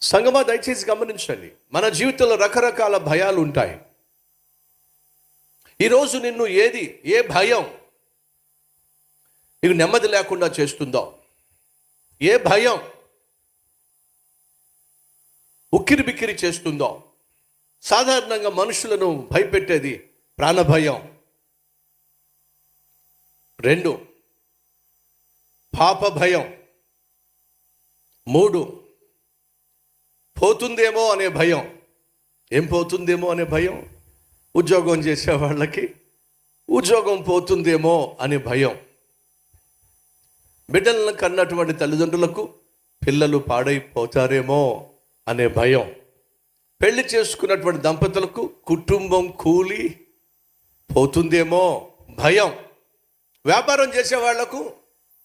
సంగమా, దయచేసి గమనించండి. మన జీవితంలో రకరకాల భయాలు ఉంటాయి. ఈరోజు నిన్ను ఏ భయం నీకు నెమ్మది లేకుండా చేస్తుందో, ఏ భయం ఉక్కిరి బిక్కిరి చేస్తుందో. సాధారణంగా మనుషులను భయపెట్టేది ప్రాణభయం. 2, పాప భయం. 3, పోతుందేమో అనే భయం. ఏం పోతుందేమో అనే భయం? ఉద్యోగం చేసే వాళ్ళకి ఉద్యోగం పోతుందేమో అనే భయం. బిడ్డలను కన్నటువంటి తల్లిదండ్రులకు పిల్లలు పాడైపోతారేమో అనే భయం. పెళ్లి చేసుకున్నటువంటి దంపతులకు కుటుంబం కూలి పోతుందేమో భయం. వ్యాపారం చేసే వాళ్లకు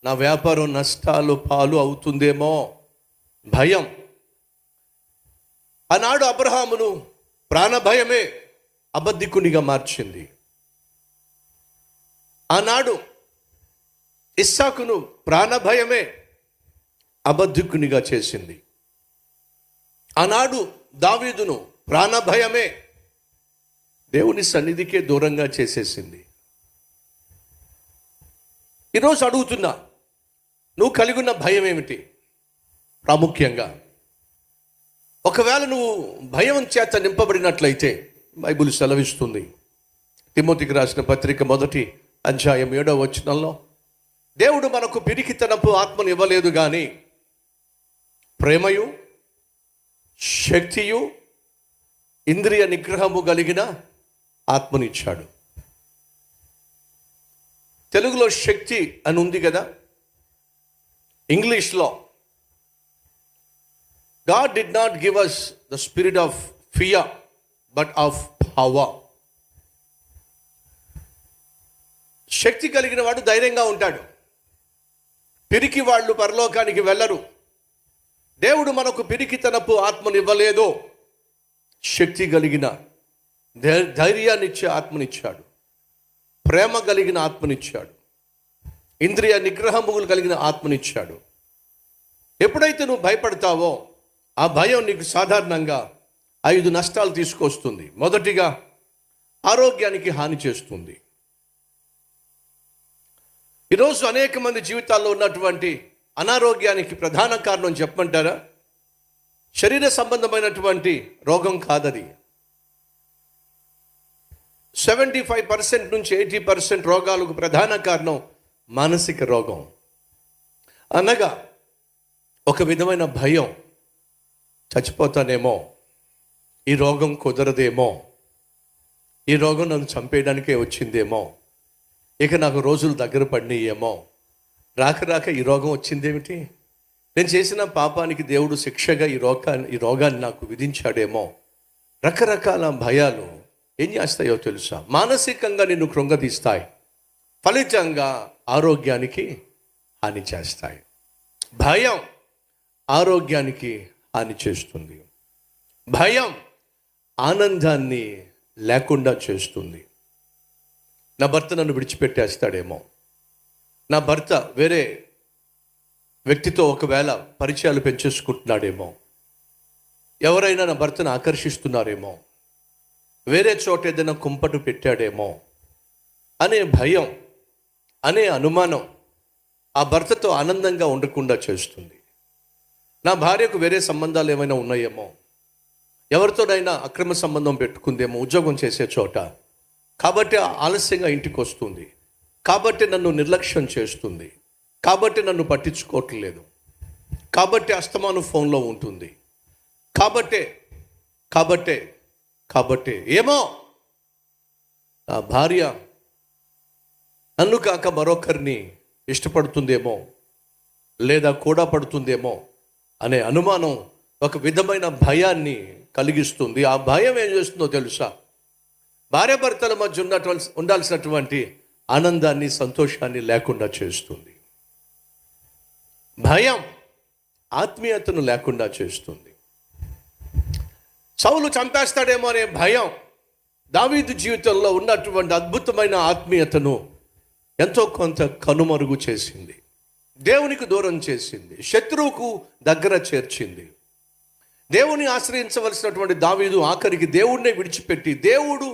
నా వ్యాపారం నష్టాలు పాలు అవుతుందేమో భయం. ఆనాడు అబ్రహామును ప్రాణభయమే అబద్ధికునిగా మార్చింది. ఆనాడు ఇస్సాకును ప్రాణభయమే అబద్ధికునిగా చేసింది. ఆనాడు దావీదును ప్రాణభయమే దేవుని సన్నిధికే దూరంగా చేసేసింది. ఈరోజు అడుగుతున్నా, నువ్వు కలిగి ఉన్న భయం ఏమిటి? ప్రాముఖ్యంగా ఒకవేళ నువ్వు భయం చేత నింపబడినట్లయితే బైబిల్ సెలవిస్తుంది. తిమోతికి రాసిన పత్రిక 1వ అధ్యాయం 7వ వచనంలో, దేవుడు మనకు పిరికితనపు ఆత్మను ఇవ్వలేదు కానీ ప్రేమయు శక్తియు ఇంద్రియ నిగ్రహము కలిగిన ఆత్మనిచ్చాడు. తెలుగులో శక్తి అని ఉంది కదా. ఇంగ్లీష్లో God did not give us the spirit of fear but of power. శక్తి కలిగిన వాడు ధైర్యంగా ఉంటాడు. పిరికి వాళ్ళు పరలోకానికి వెళ్ళరు. దేవుడు మనకు పిరికితనపు ఆత్మనివ్వలేదు, శక్తి కలిగిన ధైర్యాన్ని ఇచ్చే ఆత్మనిచ్చాడు, ప్రేమ కలిగిన ఆత్మనిచ్చాడు, ఇంద్రియ నిగ్రహములు కలిగిన ఆత్మనిచ్చాడు. ఎప్పుడైతే నువ్వు భయపడతావో ఆ భయం నీకు సాధారణంగా 5 నష్టాలు తీసుకొస్తుంది. మొదటిగా, ఆరోగ్యానికి హాని చేస్తుంది. ఈరోజు అనేక మంది జీవితాల్లో ఉన్నటువంటి అనారోగ్యానికి ప్రధాన కారణం చెప్పమంటారా? శరీర సంబంధమైనటువంటి రోగం కాదది. 75% నుంచి 80% రోగాలకు ప్రధాన కారణం మానసిక రోగం. అనగా ఒక విధమైన భయం, చచ్చిపోతానేమో, ఈ రోగం కుదరదేమో, ఈ రోగం నన్ను చంపేయడానికే వచ్చిందేమో, ఇక నాకు రోజులు దగ్గర పడినాయేమో, రాక ఈ రోగం వచ్చిందేమిటి, నేను చేసిన పాపానికి దేవుడు శిక్షగా ఈ రోగాన్ని నాకు విధించాడేమో. రకరకాల భయాలు ఏం చేస్తాయో తెలుసా? మానసికంగా నిన్ను కృంగదీస్తాయి, ఫలితంగా ఆరోగ్యానికి హాని చేస్తాయి. భయం ఆరోగ్యానికి హాని చేస్తుంది. భయం ఆనందాన్ని లేకుండా చేస్తుంది. నా భర్త నన్ను విడిచిపెట్టేస్తాడేమో, నా భర్త వేరే వ్యక్తితో ఒకవేళ పరిచయాలు పెంచేసుకుంటున్నాడేమో, ఎవరైనా నా భర్తను ఆకర్షిస్తున్నారేమో, వేరే చోట ఏదైనా కుంపటు పెట్టాడేమో అనే భయం, అనే అనుమానం ఆ భర్తతో ఆనందంగా ఉండకుండా చేస్తుంది. నా భార్యకు వేరే సంబంధాలు ఏమైనా ఉన్నాయేమో, ఎవరితోనైనా అక్రమ సంబంధం పెట్టుకుందేమో ఉద్యోగం చేసే చోట, కాబట్టి ఆలస్యంగా ఇంటికి వస్తుంది, కాబట్టి నన్ను నిర్లక్ష్యం చేస్తుంది, కాబట్టి నన్ను పట్టించుకోవట్లేదు, కాబట్టి అస్తమాను ఫోన్లో ఉంటుంది, కాబట్టే ఏమో ఆ భార్య నన్ను కాక మరొకరిని ఇష్టపడుతుందేమో లేదా కూడా పడుతుందేమో అనే అనుమానం ఒక విధమైన భయాన్ని కలిగిస్తుంది. ఆ భయం ఏం చేస్తుందో తెలుసా? భార్యాభర్తల మధ్య ఉండాల్సినటువంటి ఆనందాన్ని, సంతోషాన్ని లేకుండా చేస్తుంది. భయం ఆత్మీయతను లేకుండా చేస్తుంది. సౌలు చంపేస్తాడేమో అనే భయం దావీదు జీవితంలో ఉన్నటువంటి అద్భుతమైన ఆత్మీయతను ఎంతో కొంత కనుమరుగు చేసింది, దేవునికి దూరం చేసింది, శత్రువుకు దగ్గర చేర్చింది. దేవుని ఆశ్రయించవలసినటువంటి దావీదు ఆఖరికి దేవుణ్ణే విడిచిపెట్టి, దేవుడు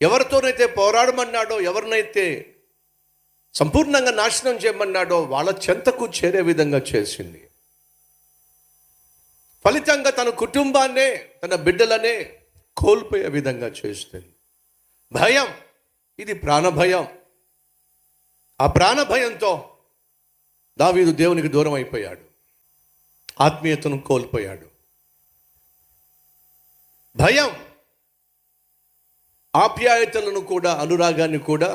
ఎవరితోనైతే పోరాడమన్నాడో, ఎవరినైతే సంపూర్ణంగా నాశనం చేయమన్నాడో వాళ్ళ చెంతకు చేరే విధంగా చేసింది. ఫలితంగా తన కుటుంబాన్నే, తన బిడ్డలనే కోల్పోయే విధంగా చేస్తుంది. భయం, ఇది ప్రాణభయం. ఆ ప్రాణభయంతో దావీదు దేవునికి దూరం అయిపోయాడు, ఆత్మీయతను కోల్పోయాడు. భయం ఆప్యాయతలను కూడా, అనురాగాన్ని కూడా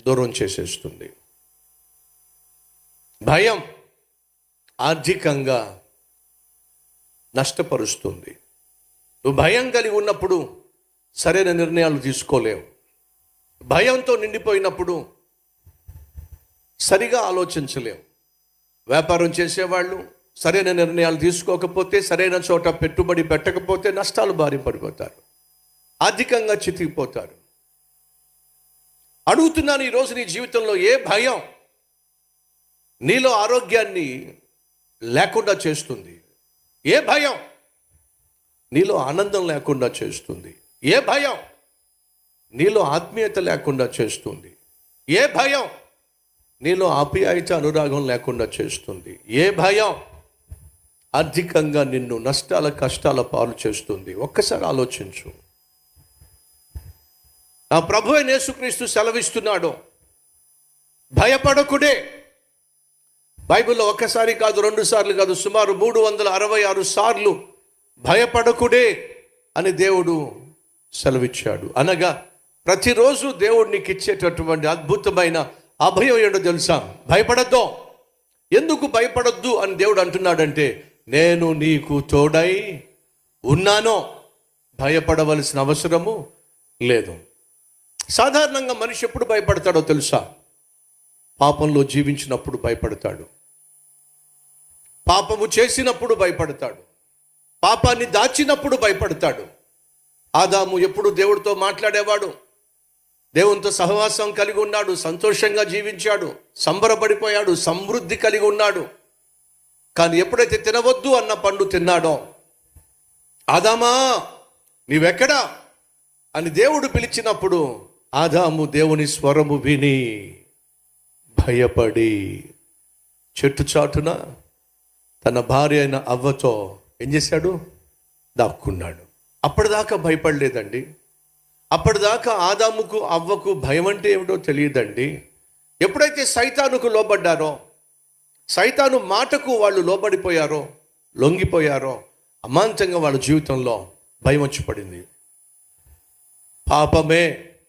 దూరం చేసేస్తుంది. భయం ఆర్థికంగా నష్టపరుస్తుంది. నువ్వు భయం కలిగి ఉన్నప్పుడు సరైన నిర్ణయాలు తీసుకోలేవు. భయంతో నిండిపోయినప్పుడు సరిగా ఆలోచించలేవు. వ్యాపారం చేసేవాళ్ళు సరైన నిర్ణయాలు తీసుకోకపోతే, సరైన చోట పెట్టుబడి పెట్టకపోతే నష్టాలు బారి పడిపోతారు, ఆర్థికంగా చితికిపోతారు. అడుగుతున్నాను ఈరోజు నీ జీవితంలో ఏ భయం నీలో ఆరోగ్యాన్ని లేకుండా చేస్తుంది? ఏ భయం నీలో ఆనందం లేకుండా చేస్తుంది? ఏ భయం నీలో ఆత్మీయత లేకుండా చేస్తుంది? ఏ భయం నీలో ఆప్యాయత, అనురాగం లేకుండా చేస్తుంది? ఏ భయం ఆర్థికంగా నిన్ను నష్టాల, కష్టాల పాలు చేస్తుంది? ఒక్కసారి ఆలోచించు. నా ప్రభు అయిన యేసుక్రీస్తు సెలవిస్తున్నాడు, భయపడకుడే. బైబిల్లో ఒక్కసారి కాదు, 2 సార్లు కాదు, సుమారు 366 సార్లు భయపడకుడే అని దేవుడు సెలవిచ్చాడు. అనగా ప్రతిరోజు దేవుడు నీకు ఇచ్చేటటువంటి అద్భుతమైన అభయం ఏంటో తెలుసా? భయపడద్దు. ఎందుకు భయపడద్దు అని దేవుడు అంటున్నాడంటే, నేను నీకు తోడై ఉన్నానో, భయపడవలసిన అవసరము లేదు. సాధారణంగా మనిషి ఎప్పుడు భయపడతాడో తెలుసా? పాపంలో జీవించినప్పుడు భయపడతాడు, పాపము చేసినప్పుడు భయపడతాడు, పాపాన్ని దాచినప్పుడు భయపడతాడు. ఆదాము ఎప్పుడు దేవుడితో మాట్లాడేవాడు, దేవునితో సహవాసం కలిగి ఉన్నాడు, సంతోషంగా జీవించాడు, సంబరపడిపోయాడు, సమృద్ధి కలిగి ఉన్నాడు. కానీ ఎప్పుడైతే తినవద్దు అన్న పండు తిన్నాడో, ఆదామా నీవెక్కడా అని దేవుడు పిలిచినప్పుడు ఆదాము దేవుని స్వరము విని భయపడి చెట్టు చాటున తన భార్య అయిన అవ్వతో ఏం చేశాడు? దాక్కున్నాడు. అప్పటిదాకా భయపడలేదండి. అప్పటిదాకా ఆదాముకు, అవ్వకు భయం అంటే ఏమిటో తెలియదండి. ఎప్పుడైతే సైతానుకు లోబడ్డారో, సైతాను మాటకు వాళ్ళు లోబడిపోయారో, లొంగిపోయారో, అమాంతంగా వాళ్ళ జీవితంలో భయం వచ్చి పడింది. పాపమే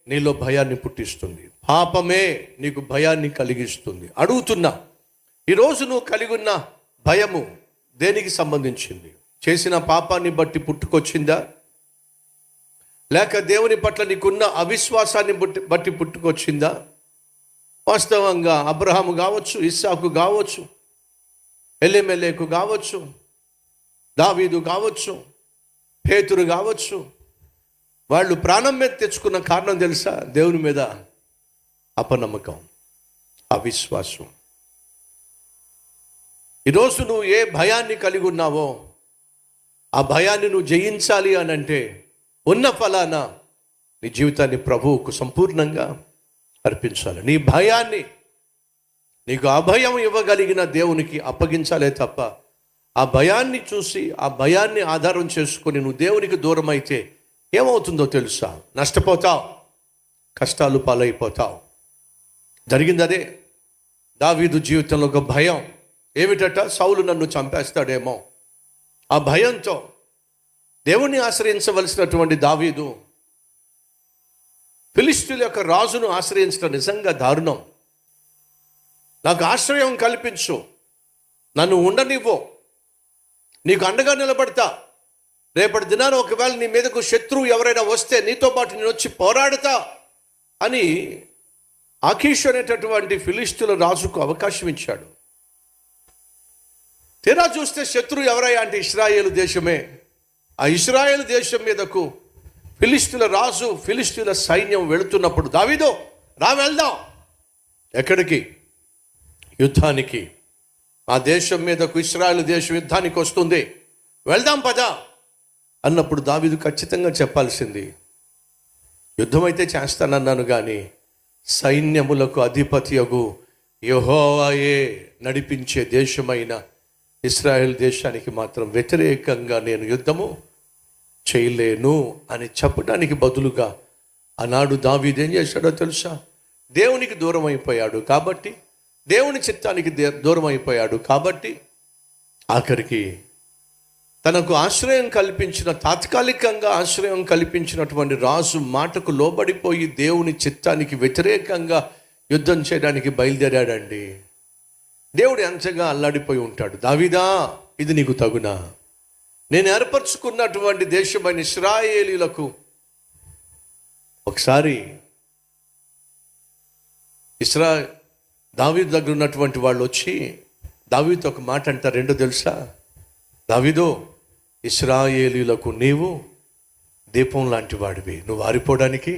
నీలో భయాన్ని పుట్టిస్తుంది, పాపమే నీకు భయాన్ని కలిగిస్తుంది. అడుగుతున్నా, ఈరోజు నువ్వు కలిగి ఉన్న భయము దేనికి సంబంధించింది? చేసిన పాపాన్ని బట్టి పుట్టుకొచ్చిందా, లేక దేవుని పట్ల నీకున్న అవిశ్వాసాన్ని బట్టి పుట్టుకొచ్చిందా? వాస్తవంగా అబ్రహాము కావచ్చు, ఇస్సాకు కావచ్చు, ఎలెమెలెకు కావచ్చు, దావీదు కావచ్చు, పేతురు కావచ్చు, వాళ్ళు ప్రాణం మీద తెచ్చుకున్న కారణం తెలుసా? దేవుని మీద అపనమ్మకం, అవిశ్వాసం. ఈరోజు నువ్వు ఏ భయాన్ని కలిగి ఉన్నావో ఆ భయాన్ని నువ్వు జయించాలి అని అంటే ఉన్న ఫలాన నీ జీవితాన్ని ప్రభువుకు సంపూర్ణంగా అర్పించాలి. నీ భయాన్ని, నీకు అభయం ఇవ్వగలిగిన దేవునికి అప్పగించాలే తప్ప ఆ భయాన్ని చూసి, ఆ భయాన్ని ఆధారం చేసుకొని నువ్వు దేవునికి దూరం అయితే ఏమవుతుందో తెలుసా? నష్టపోతావు, కష్టాలు పాలైపోతావు. జరిగింది అదే దావీదు జీవితంలో. ఒక భయం ఏమిటట? సౌలు నన్ను చంపేస్తాడేమో. ఆ భయంతో దేవుణ్ణి ఆశ్రయించవలసినటువంటి దావీదు ఫిలిష్తీయుల యొక్క రాజును ఆశ్రయించడం నిజంగా దారుణం. నాకు ఆశ్రయం కల్పించు, నన్ను ఉండనివ్వు, నీకు అండగా నిలబడతా, రేపటి దినాన ఒకవేళ నీ మీదకు శత్రువు ఎవరైనా వస్తే నీతో పాటు నేను వచ్చి పోరాడతా అని ఆకీషు అనేటటువంటి ఫిలిష్తీయుల రాజుకు అవకాశం ఇచ్చాడు. తీరా చూస్తే శత్రువు ఎవరయ్యా అంటే ఇశ్రాయేలు దేశమే. ఆ ఇశ్రాయేలు దేశం మీదకు ఫిలిష్తీయుల రాజు, ఫిలిష్తీయుల సైన్యం వెళుతున్నప్పుడు దావీదు రా వెళ్దాం. ఎక్కడికి? యుద్ధానికి. ఆ దేశం మీదకు ఇశ్రాయేలు దేశం యుద్ధానికి వస్తుంది. వెళ్దాం పదా అన్నప్పుడు దావీదు ఖచ్చితంగా చెప్పాల్సింది, యుద్ధం అయితే చేస్తానన్నాను కానీ సైన్యములకు అధిపతియగు యెహోవాయే నడిపించే దేశమైన ఇశ్రాయేల్ దేశానికి మాత్రం వ్యతిరేకంగా నేను యుద్ధము చేయలేను అని చెప్పడానికి బదులుగా ఆనాడు దావీదు ఏం చేశాడో తెలుసా? దేవునికి దూరం అయిపోయాడు కాబట్టి, దేవుని చిత్తానికి దూరం అయిపోయాడు కాబట్టి, ఆఖరికి తనకు ఆశ్రయం కల్పించిన, తాత్కాలికంగా ఆశ్రయం కల్పించినటువంటి రాజు మాటకు లోబడిపోయి దేవుని చిత్తానికి వ్యతిరేకంగా యుద్ధం చేయడానికి బయలుదేరాడండి. దేవుడు ఎంతగా అల్లాడిపోయి ఉంటాడు. దావీదా, ఇది నీకు తగునా? నేను ఏర్పరచుకున్నటువంటి దేశమైన ఇశ్రాయేలీలకు ఒకసారి దావీదు దగ్గర ఉన్నటువంటి వాళ్ళు వచ్చి దావీదుతో ఒక మాట అంటారు. రెండో తెలుసా? దావీదు, ఇశ్రాయేలీలకు నీవు దీపం లాంటి వాడివి, నువ్వు ఆరిపోవడానికి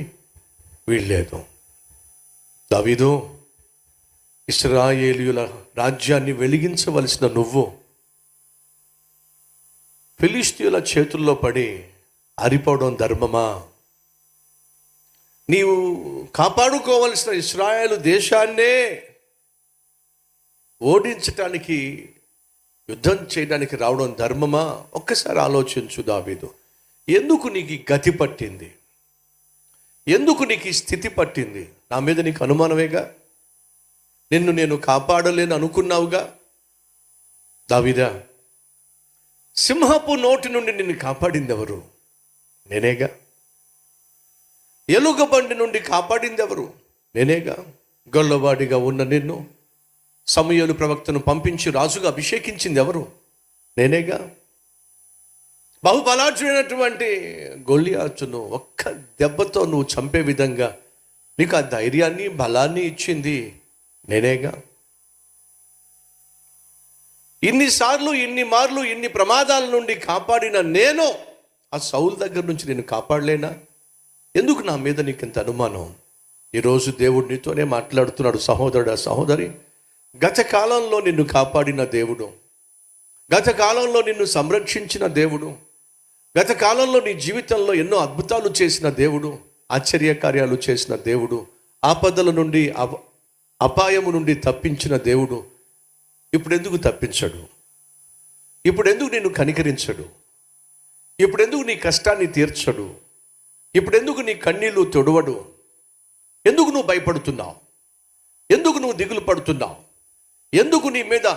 వీల్లేదు. దావీదు, ఇశ్రాయేలీయుల రాజ్యాన్ని వెలిగించవలసిన నువ్వు ఫిలిష్తీయుల చేతుల్లో పడి ఆరిపోవడం ధర్మమా? నీవు కాపాడుకోవలసిన ఇశ్రాయేలు దేశాన్నే ఓడించటానికి, యుద్ధం చేయడానికి రావడం ధర్మమా? ఒక్కసారి ఆలోచించు దావీదు. ఎందుకు నీకు గతి పట్టింది? ఎందుకు నీకు ఈ స్థితి పట్టింది? నా మీద నీకు అనుమానమేగా? నిన్ను నేను కాపాడలేను అనుకున్నావుగా? దావీదా, సింహపు నోటి నుండి నిన్ను కాపాడింది ఎవరు? నేనేగా. ఎలుగుబంటి నుండి కాపాడింది ఎవరు? నేనేగా. గొల్లవాడిగా ఉన్న నిన్ను సమూయేలు ప్రవక్తను పంపించి రాజుగా అభిషేకించింది ఎవరు? నేనేగా. బహుబలాఢ్యుడైనటువంటి గొల్లియాతును ఒక్క దెబ్బతో నువ్వు చంపే విధంగా నీకు ఆ ధైర్యాన్ని, బలాన్ని ఇచ్చింది నేనేగా. ఇన్నిసార్లు, ఇన్ని మార్లు, ఇన్ని ప్రమాదాల నుండి కాపాడిన నేను ఆ సౌలు దగ్గర నుంచి నేను కాపాడలేనా? ఎందుకు నా మీద నీకు ఇంత అనుమానం? ఈరోజు దేవుడు నీతోనే మాట్లాడుతున్నాడు. సహోదరుడా, సహోదరి, గత కాలంలో నిన్ను కాపాడిన దేవుడు, గత కాలంలో నిన్ను సంరక్షించిన దేవుడు, గత కాలంలో నీ జీవితంలో ఎన్నో అద్భుతాలు చేసిన దేవుడు, ఆశ్చర్యకార్యాలు చేసిన దేవుడు, ఆపదల నుండి, అపాయము నుండి తప్పించిన దేవుడు ఇప్పుడు ఎందుకు తప్పించడు? ఇప్పుడు ఎందుకు నిన్ను కనికరించడు? ఇప్పుడు ఎందుకు నీ కష్టాన్ని తీర్చడు? ఇప్పుడు ఎందుకు నీ కన్నీళ్లు తొడవడు? ఎందుకు నువ్వు భయపడుతున్నావు? ఎందుకు నువ్వు దిగులు పడుతున్నావు? ఎందుకు నీ మీద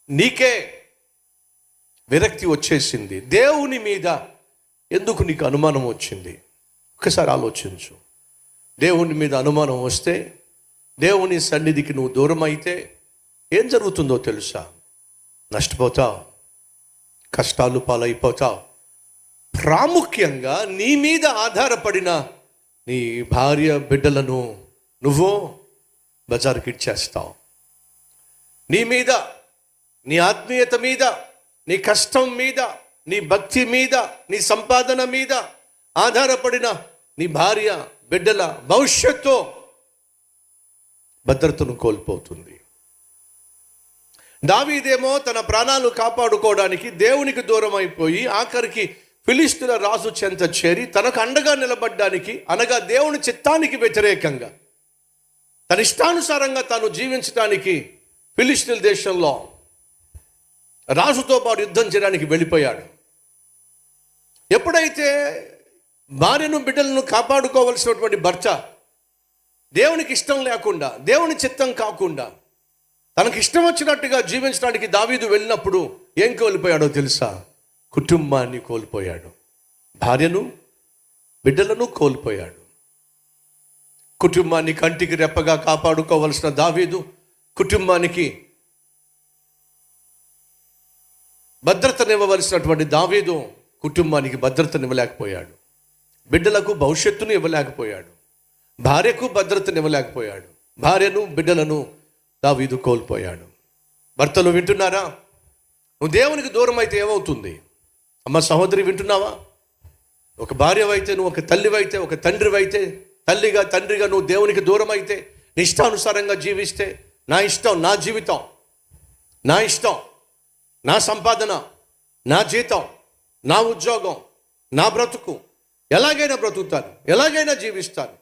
నీకే విరక్తి వచ్చేసింది? దేవుని మీద ఎందుకు నీకు అనుమానం వచ్చింది? ఒకసారి ఆలోచించు. దేవుని మీద అనుమానం వస్తే, దేవుని సన్నిధికి నువ్వు దూరం అయితే ఏం జరుగుతుందో తెలుసా? నష్టపోతావు, కష్టాలు పాలైపోతావు. ప్రాముఖ్యంగా నీ మీద ఆధారపడిన నీ భార్య బిడ్డలను నువ్వు బజారుకి ఇచ్చేస్తావు. నీ మీద, నీ ఆత్మీయత మీద, నీ కష్టం మీద, నీ భక్తి మీద, నీ సంపాదన మీద ఆధారపడిన నీ భార్య బిడ్డల భవిష్యత్తు భద్రతను కోల్పోతుంది. దావీదేమో తన ప్రాణాలు కాపాడుకోవడానికి దేవునికి దూరం అయిపోయి ఆఖరికి ఫిలిష్తీయుల రాజు చెంత చేరి తనకు అండగా నిలబడ్డానికి, అనగా దేవుని చిత్తానికి వ్యతిరేకంగా తన ఇష్టానుసారంగా తాను జీవించడానికి ఫిలిష్తీయుల దేశంలో రాజుతో పాటు యుద్ధం చేయడానికి వెళ్ళిపోయాడు. ఎప్పుడైతే భార్యను బిడ్డలను కాపాడుకోవలసినటువంటి భర్త దేవునికి ఇష్టం లేకుండా, దేవుని చిత్తం కాకుండా తనకి ఇష్టం వచ్చినట్టుగా జీవించడానికి దావీదు వెళ్ళినప్పుడు ఏం కోల్పోయాడో తెలుసా? కుటుంబాన్ని కోల్పోయాడు, భార్యను బిడ్డలను కోల్పోయాడు. కుటుంబాన్ని కంటికి రెప్పగా కాపాడుకోవలసిన దావీదు కుటుంబానికి భద్రతనివ్వవలసినటువంటి దావీదు కుటుంబానికి భద్రతనివ్వలేకపోయాడు, బిడ్డలకు భవిష్యత్తును ఇవ్వలేకపోయాడు, భార్యకు భద్రతనివ్వలేకపోయాడు. భార్యను బిడ్డలను దావీదు కోల్పోయాడు. భర్తలు వింటున్నారా? నువ్వు దేవునికి దూరం అయితే ఏమవుతుంది? అమ్మ సహోదరి వింటున్నావా? ఒక భార్యవైతే, నువ్వు ఒక తల్లివైతే, ఒక తండ్రివైతే, తల్లిగా తండ్రిగా నువ్వు దేవునికి దూరం అయితే, నీ ఇష్టానుసారంగా జీవిస్తే, నా ఇష్టం, నా జీవితం, నా ఇష్టం, నా సంపాదన, నా జీతం, నా ఉద్యోగం, నా బ్రతుకు, ఎలాగైనా బ్రతుకుతాను, ఎలాగైనా జీవిస్తాను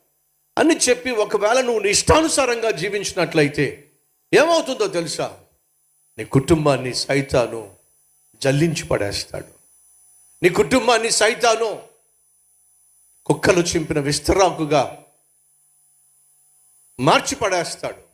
అని చెప్పి ఒకవేళ నువ్వు నీ ఇష్టానుసారంగా జీవించినట్లయితే ఏమవుతుందో తెలుసా? నీ కుటుంబాన్ని సైతాను జల్లించి పడేస్తాడు. నీ కుటుంబాన్ని సైతాను కుక్కలు చింపిన విస్తరాకుగా మార్చి పడేస్తాడు.